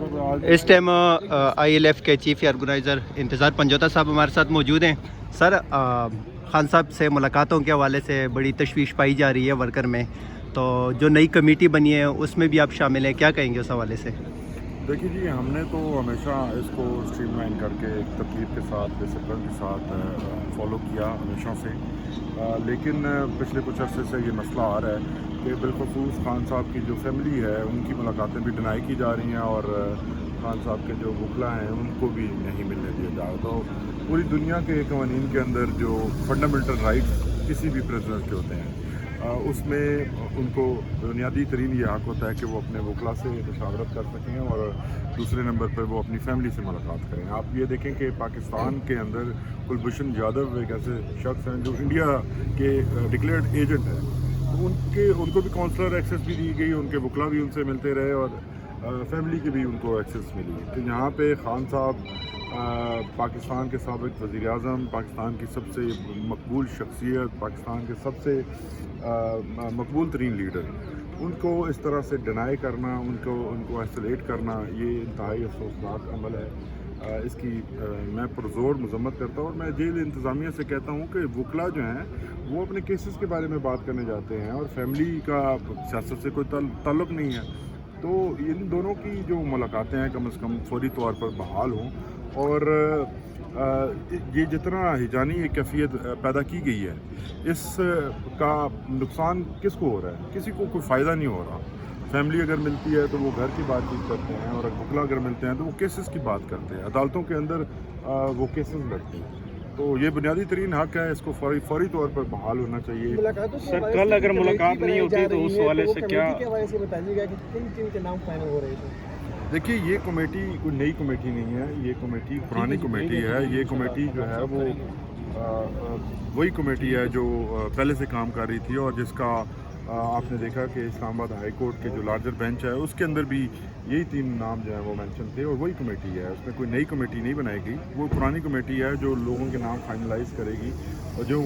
पर आज इस टाइम ILF के चीफ ऑर्गेनाइज़र इंतज़ार पंजोता साहब हमारे साथ मौजूद हैं। सर, खान साहब से मुलाकातों के हवाले से बड़ी तशवीश पाई जा रही है वर्कर में, तो जो नई कमेटी बनी है उसमें भी आप शामिल हैं, क्या कहेंगे उस हवाले से? देखिए जी, हमने तो हमेशा इसको स्ट्रीमलाइन करके एक तरतीब के साथ, डिसिप्लिन के साथ फॉलो किया हमेशा से। लेकिन पिछले कुछ अरसे से ये मसला आ रहा है कि बिलखसूस खान साहब की जो फैमिली है उनकी मुलाकातें भी डिनाई की जा रही हैं और खान साहब के जो वकला हैं उनको भी नहीं मिलने दिया जा रहा। तो पूरी दुनिया के कवानीन के अंदर जो फंडामेंटल राइट्स किसी भी प्रिजनर के होते हैं उसमें उनको बुनियादी तरीन ये हक़ होता है कि वो अपने वकला से मशावरत कर सकें और दूसरे नंबर पर वो अपनी फैमिली से मुलाकात करें। आप ये देखें कि पाकिस्तान के अंदर कुलभूषण यादव एक ऐसे शख्स हैं जो इंडिया के डिक्लेयर्ड एजेंट हैं, तो उनको भी काउंसलर एक्सेस भी दी गई, उनके वकला भी उनसे मिलते रहे और फैमिली की भी उनको एक्सेस मिली। तो यहाँ पे खान साहब पाकिस्तान के साबिक़ वज़ीर आज़म, पाकिस्तान की सबसे मकबूल शख्सियत, पाकिस्तान के सबसे मकबूल तरीन लीडर, उनको इस तरह से डिनाई करना, उनको आइसोलेट करना, ये इंतहाई अफसोसनाक अमल है। इसकी मैं पुरज़ोर मज़म्मत करता हूँ और मैं जेल इंतज़ामिया से कहता हूँ कि वकला जो हैं वो अपने केसेस के बारे में बात करने जाते हैं और फैमिली का सियासत से कोई ताल्लुक़ नहीं है। तो इन दोनों की जो मुलाकातें हैं कम से कम फौरी तौर पर बहाल हों और ये जितना हिजानी एक कैफियत पैदा की गई है इसका नुकसान किसको हो रहा है? किसी को कोई फ़ायदा नहीं हो रहा। फैमिली अगर मिलती है तो वो घर की बातचीत करते हैं और वकला अगर मिलते हैं तो वो केसेस की बात करते हैं, अदालतों के अंदर वो केसेस लड़ते हैं। तो ये बुनियादी तरीन हक़ है, इसको फौरी तौर पर बहाल होना चाहिए। सर, कल अगर मुलाकात नहीं होती तो उस हवाले से क्या बताइएगा कि किन के नाम फाइनल हो रहे थे? देखिए, ये कमेटी कोई नई कमेटी नहीं है, ये कमेटी पुरानी कमेटी है। ये कमेटी जो है वो वही कमेटी है जो पहले से काम कर रही थी और जिसका आपने देखा कि इस्लामाबाद हाई कोर्ट के जो लार्जर बेंच है उसके अंदर भी यही 3 नाम जो हैं वो मेंशन थे और वही कमेटी है। उसमें कोई नई कमेटी नहीं बनाई गई, वो पुरानी कमेटी है जो लोगों के नाम फाइनलाइज करेगी। और जो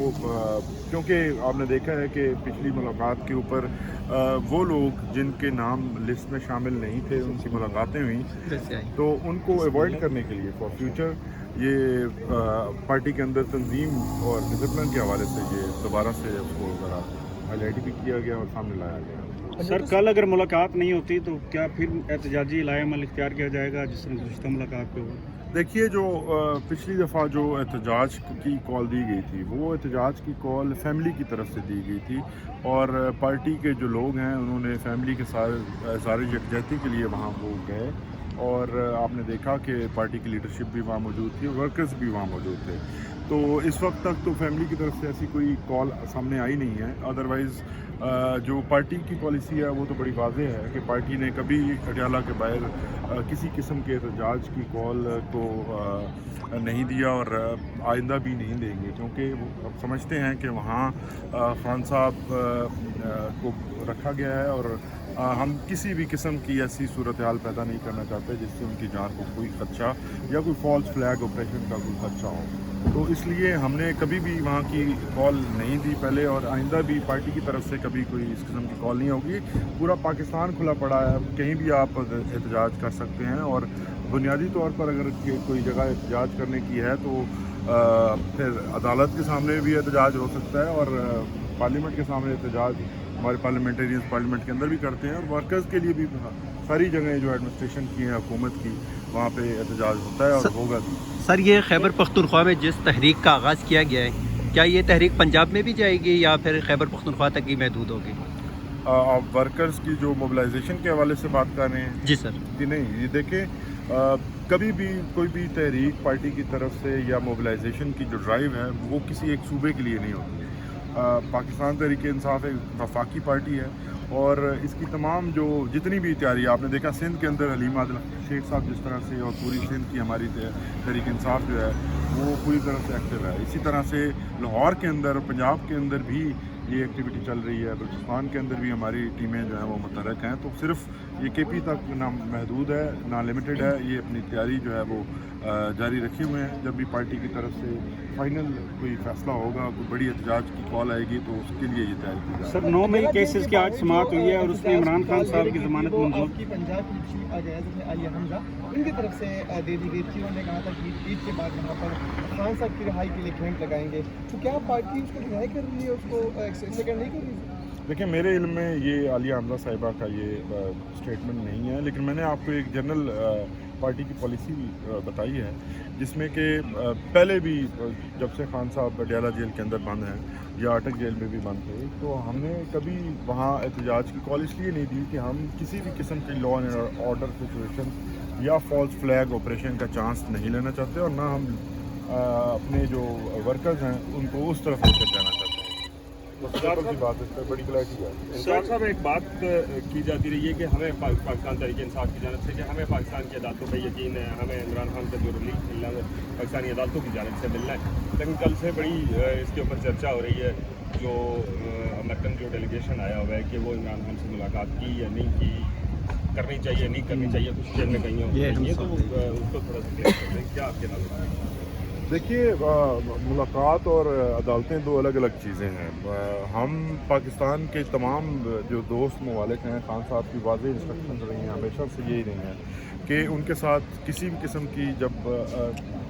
क्योंकि आपने देखा है कि पिछली मुलाकात के ऊपर वो लोग जिनके नाम लिस्ट में शामिल नहीं थे उनकी मुलाकातें हुई, तो उनको अवॉइड करने के लिए फॉर फ्यूचर ये पार्टी के अंदर तंजीम और डिसिप्लिन के हवाले से ये दोबारा से उसको ज़रा हाईलाइट भी किया गया और सामने लाया गया। सर, कल अगर मुलाकात नहीं होती तो क्या फिर एहतजाजी लाएमल इख्तियार किया जाएगा जिस तरह गुज़िश्ता मुलाकात पे हुआ? देखिए, जो पिछली दफ़ा जो एहतजाज की कॉल दी गई थी वो एहतजाज की कॉल फैमिली की तरफ से दी गई थी और पार्टी के जो लोग हैं उन्होंने फैमिली के सारे यकजहती के लिए वहाँ वो गए और आपने देखा कि पार्टी की लीडरशिप भी वहाँ मौजूद थी, वर्कर्स भी वहाँ मौजूद थे। तो इस वक्त तक तो फैमिली की तरफ से ऐसी कोई कॉल सामने आई नहीं है। अदरवाइज़ जो पार्टी की पॉलिसी है वो तो बड़ी वाज़ेह है कि पार्टी ने कभी अडयाला के बाहर किसी किस्म के एहतजाज की कॉल को नहीं दिया और आइंदा भी नहीं देंगे, क्योंकि वो अब समझते हैं कि वहाँ खान साहब को रखा गया है और हम किसी भी किस्म की ऐसी सूरत हाल पैदा नहीं करना चाहते जिससे उनकी जान को कोई खदशा या कोई फॉल्स फ्लैग ऑपरेशन का कोई खदशा हो। तो इसलिए हमने कभी भी वहाँ की कॉल नहीं दी पहले और आइंदा भी पार्टी की तरफ से कभी कोई इस किस्म की कॉल नहीं होगी। पूरा पाकिस्तान खुला पड़ा है, कहीं भी आप एहतजाज कर सकते हैं और बुनियादी तौर पर अगर कोई जगह एहतजाज करने की है तो फिर अदालत के सामने भी एहतजाज हो सकता है और पार्लियामेंट के सामने एहतजाज हमारे पार्लियामेंटेरियंस पार्लियामेंट के अंदर भी करते हैं और वर्कर्स के लिए भी सारी जगह जो एडमिनिस्ट्रेशन की है हुकूमत की वहाँ पे एहतजाज होता है और होगा भी। सर, ये खैबर पख्तूनख्वा में जिस तहरीक का आगाज़ किया गया है, क्या ये तहरीक पंजाब में भी जाएगी या फिर खैबर पख्तूनख्वा तक ही महदूद होगी? आप वर्कर्स की जो मोबिलाइजेशन के हवाले से बात कर रहे हैं? जी सर। जी नहीं, ये देखें, कभी भी कोई भी तहरीक पार्टी की तरफ से या मोबिलाइजेशन की जो ड्राइव है वो किसी एक सूबे के लिए नहीं होती। पाकिस्तान तहरीक-ए-इंसाफ एक वफाकी पार्टी है और इसकी तमाम जो जितनी भी तैयारी आपने देखा सिंध के अंदर हलीम आदिल शेख साहब जिस तरह से और पूरी सिंध की हमारी तहरीक-ए-इंसाफ जो है वो पूरी तरह से एक्टिव है। इसी तरह से लाहौर के अंदर, पंजाब के अंदर भी ये एक्टिविटी चल रही है, बलूचिस्तान के अंदर भी हमारी टीमें जो हैं वो मुतहरक हैं। तो सिर्फ ये KP तक ना महदूद है ना लिमिटेड है। ये अपनी तैयारी जो है वो जारी रखे हुए हैं। जब भी पार्टी की तरफ से फाइनल कोई फैसला होगा, कोई बड़ी एहतजाज की कॉल आएगी तो उसके लिए ये तैयारी की जाएगी। सर 9 मई केसेस की आज समाप्त हुई है और उसमें इमरान खान साहब की जमानत मंजूर। आपकी पंजाब की चीफ आलिया आलिया हमजा उनकी तरफ से दे दी गई थी। उन्होंने कहा था कि ईद के बाद यहाँ पर खान साहब की रिहाई के लिए कैंप लगाएंगे। तो क्या पार्टी उसको रिहाई कर रही है, उसको सेकंड नहीं कर रही? देखिए, मेरे इल्म में ये आलिया हमजा साहिबा का ये स्टेटमेंट नहीं है, लेकिन मैंने आपको एक जनरल पार्टी की पॉलिसी बताई है जिसमें कि पहले भी जब से खान साहब अडयाला जेल के अंदर बंद हैं या अटक जेल में भी बंद थे, तो हमने कभी वहाँ एहतजाज की कॉल इसलिए नहीं दी कि हम किसी भी किस्म की लॉ एंड ऑर्डर सिचुएशन या फॉल्स फ्लैग ऑपरेशन का चांस नहीं लेना चाहते और ना हम अपने जो वर्कर्स हैं उनको उस तरफ लेकर जाना चाहते हैं। तो सिंपल सी बात है, इस पर बड़ी क्लैरिटी है। इंसाफ साहब, एक बात की जाती रही है कि हमें पाकिस्तान तहरीक इंसाफ की जानब से कि हमें पाकिस्तान की अदालतों पर यकीन है, हमें इमरान खान का जो रिलीफ मिलना है पाकिस्तानी अदालतों की जानब से मिलना है। लेकिन कल से बड़ी इसके ऊपर चर्चा हो रही है, जो अमेरिकन जो डेलीगेशन आया हुआ है कि वो इमरान खान से मुलाकात की या नहीं की, करनी चाहिए नहीं करनी चाहिए, कुछ जेल में गई हो, तो उसको थोड़ा सा क्लियर कर दें, क्या आपके नाम? देखिए, मुलाकात और अदालतें दो अलग अलग चीज़ें हैं। हम पाकिस्तान के तमाम जो दोस्त ममालिक हैं, खान साहब की वाज़ेह इंस्ट्रक्शन रही हैं, हमेशा से यही रही हैं कि उनके साथ किसी भी किस्म की जब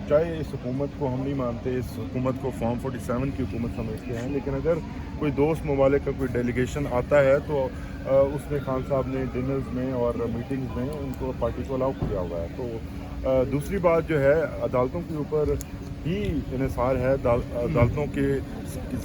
चाहे इस हुकूमत को हम नहीं मानते, इस हुकूमत को फॉर्म 47 की हुकूमत समझते हैं, लेकिन अगर कोई दोस्त ममालिक का कोई डेलीगेशन आता है तो उसमें खान साहब ने डिनर्स में और मीटिंग्स में उनको पार्टी को अलाउ किया हुआ है। तो दूसरी बात जो है, अदालतों के ऊपर ही इन्हिसार है, अदालतों के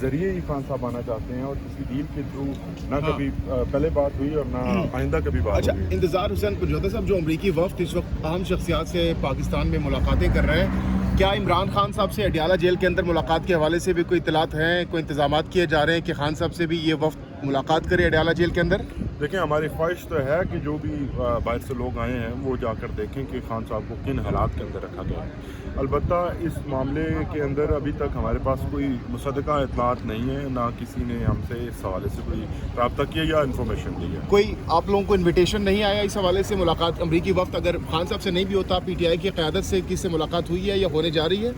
ज़रिए ही खान साहब आना चाहते हैं और किसी डील के थ्रू ना कभी पहले बात हुई और ना आइंदा कभी बात अच्छा, हुई। इंतज़ार हुसैन पंजोता साहब, जो अमरीकी वफ़द इस वक्त अहम शख्सियात से पाकिस्तान में मुलाकातें कर रहे हैं, क्या इमरान खान साहब से अडयाला जेल के अंदर मुलाकात के हवाले से भी कोई इत्तलात हैं, कोई इंतजाम किए जा रहे हैं कि खान साहब से भी ये वफ़द मुलाकात करे अडयाला जेल के अंदर? देखिए, हमारी ख्वाहिश तो है कि जो भी बाहर से लोग आए हैं वो जाकर देखें कि खान साहब को किन हालात के अंदर रखा गया है। अलबत्ता इस मामले के अंदर अभी तक हमारे पास कोई मुसद्दका इतलात नहीं है, ना किसी ने हमसे इस हवाले से कोई रब्ता किया या इन्फॉर्मेशन दी है। कोई आप लोगों को इन्विटेशन नहीं आया इस हवाले से मुलाकात? अमरीकी वफ़द अगर खान साहब से नहीं भी होता, PTI की क़यादत से किससे मुलाकात हुई है या होने जा रही है?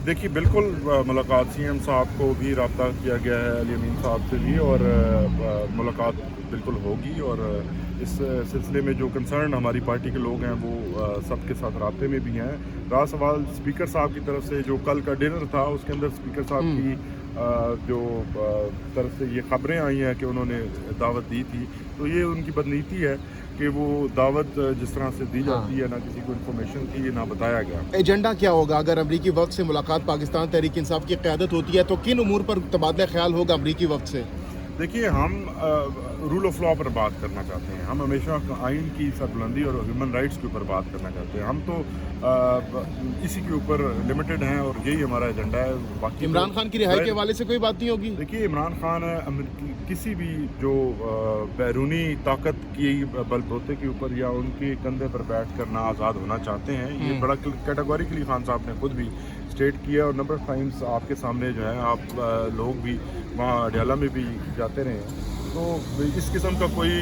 देखिए, बिल्कुल मुलाकात CM साहब को भी रब्ता किया गया है, अली अमीन साहब से भी, और मुलाकात बिल्कुल होगी। और इस सिलसिले में जो कंसर्न हमारी पार्टी के लोग हैं वो सबके साथ राब्ते में भी हैं। रहा सवाल स्पीकर साहब की तरफ से, जो कल का डिनर था उसके अंदर स्पीकर साहब की जो तरफ से ये खबरें आई हैं कि उन्होंने दावत दी थी, तो ये उनकी बदनीति है कि वो दावत जिस तरह से दी जाती है, ना किसी को इन्फॉर्मेशन थी, ना बताया गया। एजेंडा क्या होगा अगर अमरीकी वफ़द से मुलाकात पाकिस्तान तहरीक इंसाफ की क़यादत होती है, तो किन उमूर पर तबादला ख्याल होगा अमरीकी वफ़द से? देखिए, हम रूल ऑफ लॉ पर बात करना चाहते हैं। हम हमेशा आइन की सरबुलंदी और ह्यूमन राइट्स के ऊपर बात करना चाहते हैं। हम तो इसी के ऊपर लिमिटेड हैं और यही हमारा एजेंडा है। बाकी इमरान खान की रिहाई के हवाले से कोई बात नहीं होगी? देखिए, इमरान खान किसी भी जो बैरूनी ताकत की बलबूते के ऊपर या उनके कंधे पर बैठ कर ना आज़ाद होना चाहते हैं, ये बड़ा कैटेगोरिकली खान साहब ने खुद भी स्टेट किया और नंबर ऑफ टाइम्स आपके सामने जो है, आप लोग भी वहाँ अडयाला में भी जाते रहे हैं। तो इस किस्म का कोई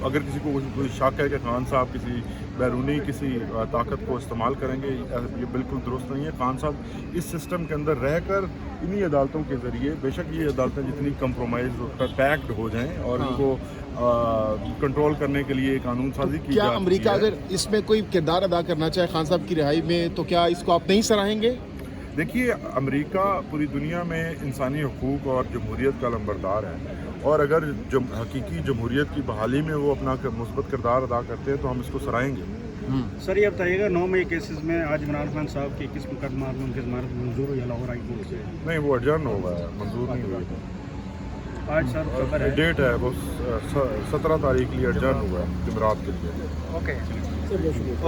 अगर किसी को कोई शक है कि खान साहब किसी बैरूनी किसी ताकत को इस्तेमाल करेंगे, ये बिल्कुल दुरुस्त नहीं है। खान साहब इस सिस्टम के अंदर रहकर इन्हीं अदालतों के ज़रिए, बेशक ये अदालतें जितनी कंप्रोमाइज़ पर पैक्ड हो जाएं और इनको कंट्रोल करने के लिए कानून साजी की क्या जाती अमेरिका है। अगर इसमें कोई किरदार अदा करना चाहे खान साहब की रिहाई में, तो क्या इसको आप नहीं सराहेंगे? देखिए, अमेरिका पूरी दुनिया में इंसानी हकूक़ और जमहूरियत का लंबरदार है, और अगर हकीकी जमहूरियत की बहाली में वो अपना मुस्बत किरदार अदा करते हैं तो हम इसको सराहेंगे। सर, ये बताइएगा 9 मई केसेस में आज इमरान खान साहब की किस मुकदमा में उनकी जमानत मंजूर हुई है लाहौर हाई कोर्ट से? नहीं, वो एडजर्न हो गया है, मंजूर नहीं हुई। आज सर खबर है, डेट है वो 17 तारीख के लिए एडजर्न हुआ है जुमेरात के लिए। ओके।